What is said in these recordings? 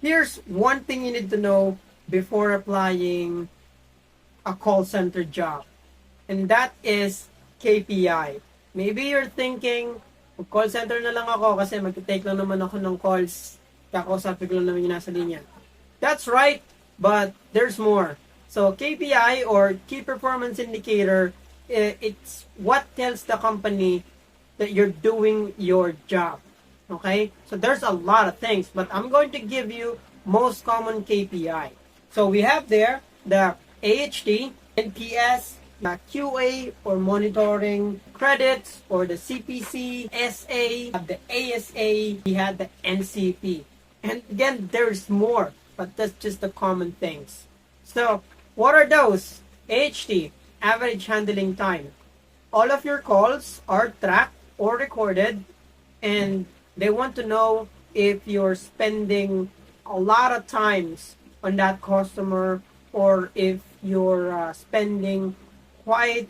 Here's one thing you need to know before applying a call center job, and that is KPI. Maybe you're thinking, call center na lang ako kasi mag-take lang naman ako ng calls, kakausapin ko lang naman yung nasa linya. That's right, but there's more. So KPI, or Key Performance Indicator, it's what tells the company that you're doing your job. Okay? So there's a lot of things, but I'm going to give you most common KPI. So we have there the AHT, NPS, the QA or monitoring, credits or the CPC, SA, the ASA, we had the NCP. And again, there's more, but that's just the common things. So what are those? AHT, average handling time. All of your calls are tracked or recorded, and they want to know if you're spending a lot of times on that customer, or if you're spending quite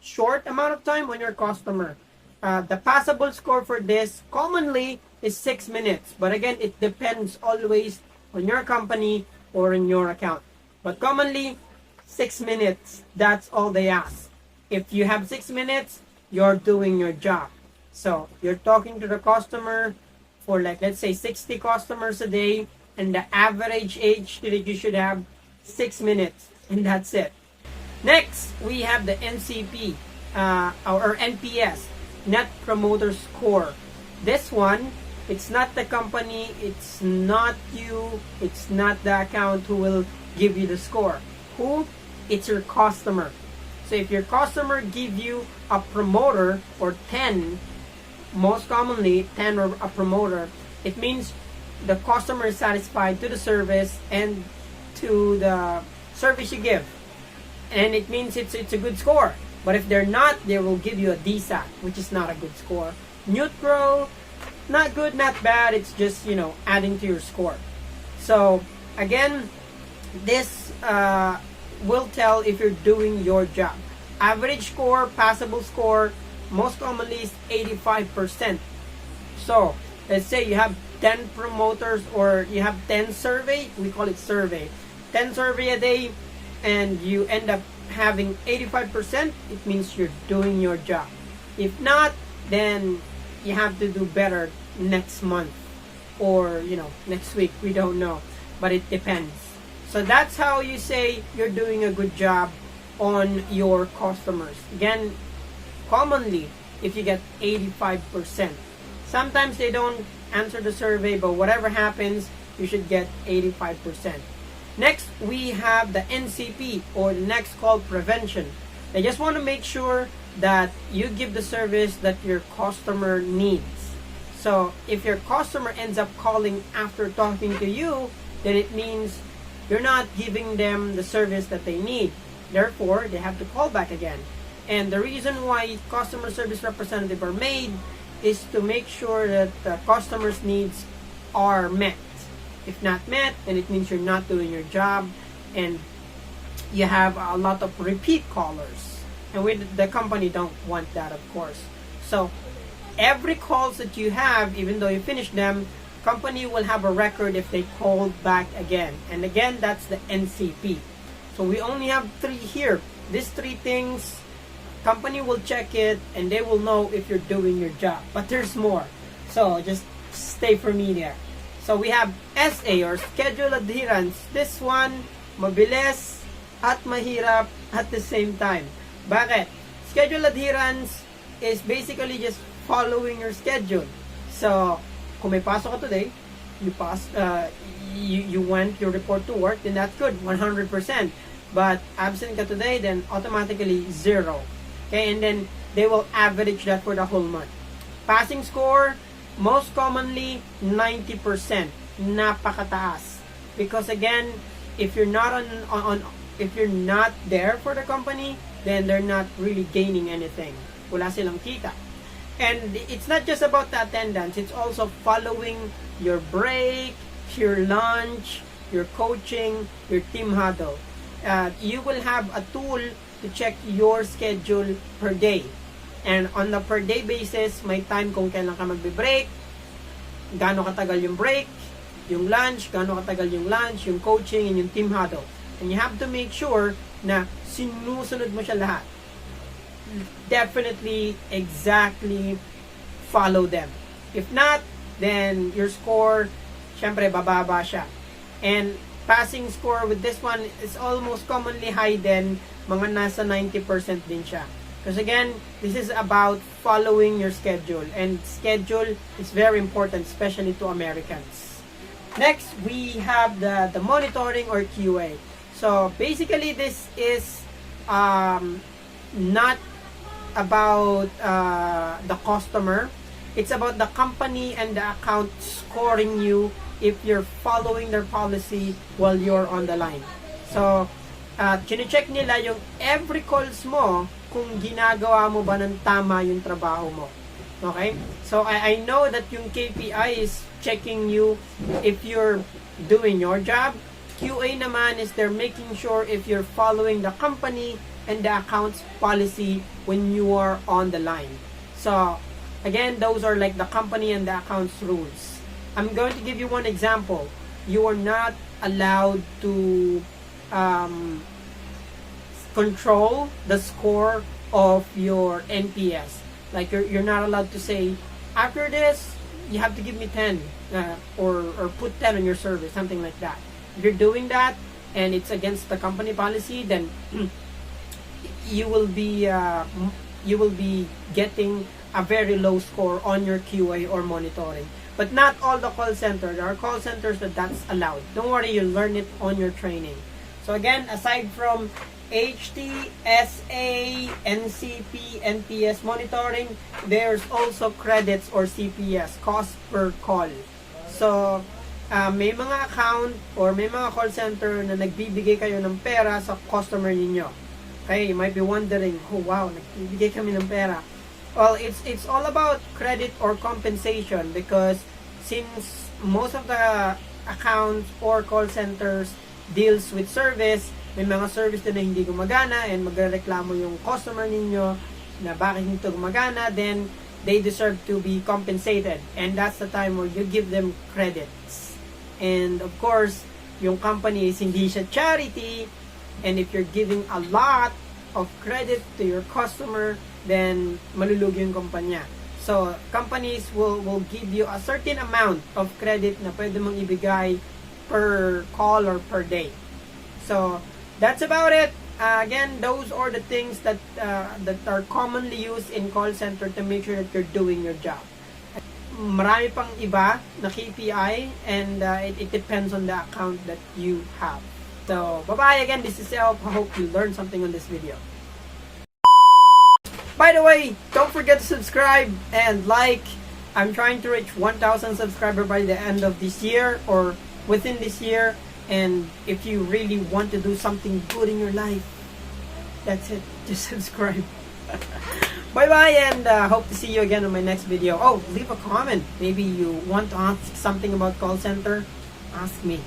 short amount of time on your customer. The passable score for this commonly is 6 minutes, but again, it depends always on your company or in your account. But commonly, 6 minutes, that's all they ask. If you have 6 minutes, you're doing your job. So you're talking to the customer for, like, let's say 60 customers a day, and the average age that you should have 6 minutes, and that's it. Next, we have the NCP or NPS, Net Promoter Score. This one, it's not the company, it's not you, it's not the account who will give you the score. Who? It's your customer. So if your customer give you a promoter or 10, most commonly 10 or a promoter, it means the customer is satisfied to the service and to the service you give, and it means it's a good score. But if they're not, they will give you a DSAT, which is not a good score. Neutral, not good, not bad, it's just, adding to your score. So again, this will tell if you're doing your job. Average score, passable score, most commonly is 85%. So let's say you have 10 promoters, or you have 10 survey, we call it survey, 10 survey a day, and you end up having 85%, it means you're doing your job. If not, then you have to do better next month, or next week, we don't know, but it depends. So that's how you say you're doing a good job on your customers. Again, commonly, if you get 85%. Sometimes they don't answer the survey, but whatever happens, you should get 85%. Next, we have the NCP, or the next call prevention. They just want to make sure that you give the service that your customer needs. So if your customer ends up calling after talking to you, then it means you're not giving them the service that they need. Therefore, they have to call back again. And the reason why customer service representatives are made is to make sure that the customer's needs are met. If not met, then it means you're not doing your job, and you have a lot of repeat callers. And the company don't want that, of course. So every calls that you have, even though you finish them, company will have a record if they called back again. And again, that's the NCP. So we only have 3 here. These 3 things, company will check it, and they will know if you're doing your job. But there's more. So just stay for me there. So we have SA, or schedule adherence. This one, mabilis at mahirap at the same time. Bakit? Schedule adherence is basically just following your schedule. So kung may pasok ka today, you went your report to work, then that's good, 100%. But absent ka today, then automatically 0. Okay, and then they will average that for the whole month. Passing score, most commonly 90%. Napakataas. Because again, if you're not if you're not there for the company, then they're not really gaining anything. Wala silang kita. And it's not just about the attendance, it's also following your break, your lunch, your coaching, your team huddle. You will have a tool to check your schedule per day. And on the per day basis, may time kung kailan ka magbe-break, gaano katagal yung break, yung lunch, gaano katagal yung lunch, yung coaching, and yung team huddle. And you have to make sure na sinusunod mo siya lahat. Definitely, exactly follow them. If not, then your score, syempre, bababa siya. And passing score with this one is almost commonly high din, mga nasa 90% din siya. Because again, this is about following your schedule. And schedule is very important, especially to Americans. Next, we have the monitoring or QA. So basically, this is not about the customer. It's about the company and the account scoring you if you're following their policy while you're on the line. So, chine-check nila yung every calls mo kung ginagawa mo ba ng tama yung trabaho mo. Okay? So, I know that yung KPI is checking you if you're doing your job. QA naman is they're making sure if you're following the company and the account's policy when you are on the line. So, again, those are like the company and the account's rules. I'm going to give you one example. You are not allowed to control the score of your NPS. Like you're not allowed to say, after this, you have to give me 10 or put 10 on your service, something like that. If you're doing that and it's against the company policy, then you will be getting a very low score on your QA or monitoring. But not all the call centers. There are call centers that's allowed. Don't worry, you'll learn it on your training. So again, aside from HT, SA, NCP, NPS monitoring, there's also credits or CPS, cost per call. So, may mga account or may mga call center na nagbibigay kayo ng pera sa customer ninyo. Okay, you might be wondering, oh wow, nagbibigay kami ng pera. Well, it's all about credit or compensation because since most of the accounts or call centers deals with service, may mga service din na hindi gumagana and magrereklamo yung customer ninyo na bakit hindi gumagana, then they deserve to be compensated. And that's the time where you give them credits. And of course, yung company is hindi siya charity, and if you're giving a lot of credit to your customer, then malulugi yung kumpanya. So, companies will give you a certain amount of credit na pwede mong ibigay per call or per day. So, that's about it. Again, those are the things that are commonly used in call center to make sure that you're doing your job. Marami pang iba na KPI and it depends on the account that you have. So, bye-bye again. This is Elf. I hope you learned something on this video. By the way, don't forget to subscribe and like. I'm trying to reach 1,000 subscribers by the end of this year or within this year. And if you really want to do something good in your life, that's it. Just subscribe. Bye-bye and hope to see you again on my next video. Oh, leave a comment. Maybe you want to ask something about call center. Ask me.